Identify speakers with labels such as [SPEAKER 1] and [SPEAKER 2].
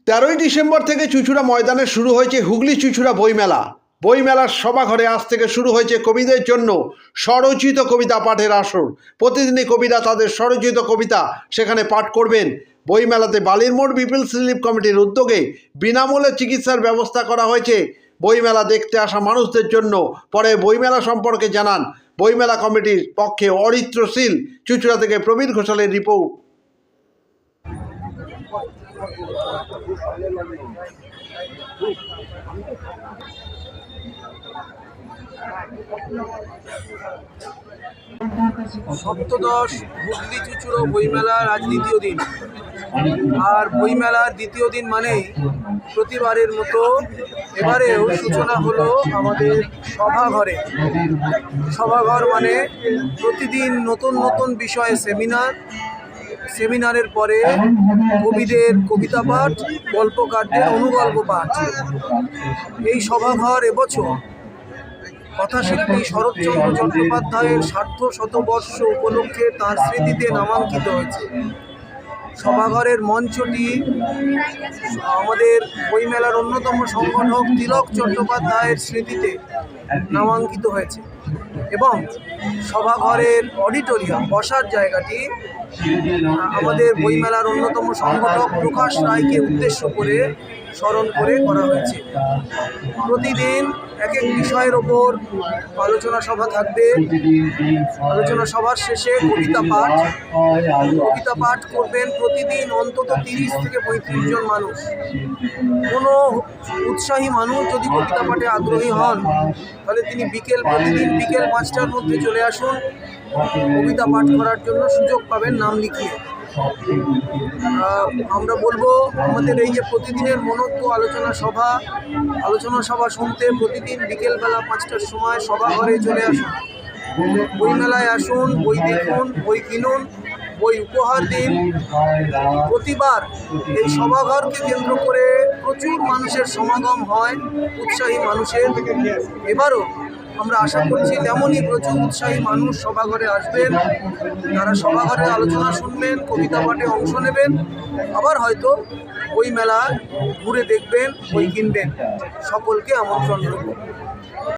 [SPEAKER 1] 13ই December থেকে চুঁচুড়া ময়দানে শুরু হয়েছে হুগলি চুঁচুড়া বইমেলা। বইমেলার সভাঘরে আজ থেকে শুরু হয়েছে কবিদের জন্য স্বরচিত কবিতা পাঠের আসর। প্রতিদিনই কবিরা তাদের স্বরচিত কবিতা সেখানে পাঠ করবেন। বইমেলাতে বালিরমোড় পিপলস রিলিফ কমিটির উদ্যোগে বিনামূল্যে চিকিৎসার ব্যবস্থা করা হয়েছে বইমেলা দেখতে আসা মানুষদের জন্য। পরে বইমেলা সম্পর্কে জানান বইমেলা কমিটির পক্ষে অরিত্র শীল। চুঁচুড়া থেকে প্রবীর ঘোষালের রিপোর্ট।
[SPEAKER 2] সপ্তদশ হুগলি চুঁচুড়ো বইমেলার আজ দ্বিতীয় দিন। আর বইমেলার দ্বিতীয় দিন মানেই প্রতিবারের মতো এবারেও সূচনা হলো আমাদের সভাঘরে। সভাঘর মানে প্রতিদিন নতুন নতুন বিষয়ে সেমিনারের পরে কবিদের কবিতা পাঠ, গল্পকারদের অনুগল্প পাঠ। এই সভাঘর এবছর কথাশিল্পী শরৎচন্দ্র চট্টোপাধ্যায়ের সার্ধশতবর্ষ উপলক্ষে তাঁর স্মৃতিতে নামাঙ্কিত হয়েছে। সভাঘরের মঞ্চটি আমাদের বইমেলার অন্যতম সংগঠক তিলক চট্টোপাধ্যায়ের স্মৃতিতে নামাঙ্কিত হয়েছে এবং সভাঘরের অডিটোরিয়াম বসার জায়গাটি আমাদের বইমেলার অন্যতম সংগঠক প্রকাশ রায়কে উদ্দেশ্য করে স্মরণ করে করা হয়েছে। প্রতিদিন এক এক বিষয়ের ওপর আলোচনা সভা থাকবে। আলোচনা সভার শেষে কবিতা পাঠ করবেন প্রতিদিন অন্তত 30 থেকে 35 জন মানুষ। কোনো উৎসাহী মানুষ যদি কবিতা পাঠে আগ্রহী হন তাহলে তিনি প্রতিদিন বিকেল 5টার মধ্যে চলে আসুন। কবিতা পাঠ করার জন্য সুযোগ পাবেন নাম লিখিয়ে। আমরা বলবো আমাদের এই যে প্রতিদিনের মনোজ্ঞ আলোচনা সভা শুনতে প্রতিদিন বিকেলবেলা 5টার সময় সভাঘরে চলে আসুন। বইমেলায় আসুন, বই দেখুন, বই কিনুন, বই উপহার দিন। প্রতিবার এই সভাঘরকে কেন্দ্র করে প্রচুর মানুষের সমাগম হয়, উৎসাহী মানুষের। এবারও আমরা আশা করছি তেমনই প্রচুর উৎসাহী মানুষ সভাঘরে আসবেন। তারা সভাঘরে আলোচনা শুনবেন, কবিতা পাঠে অংশ নেবেন, আবার হয়তো বই মেলা ঘুরে দেখবেন, বই কিনবেন। সকলকে আমন্ত্রণ রইল।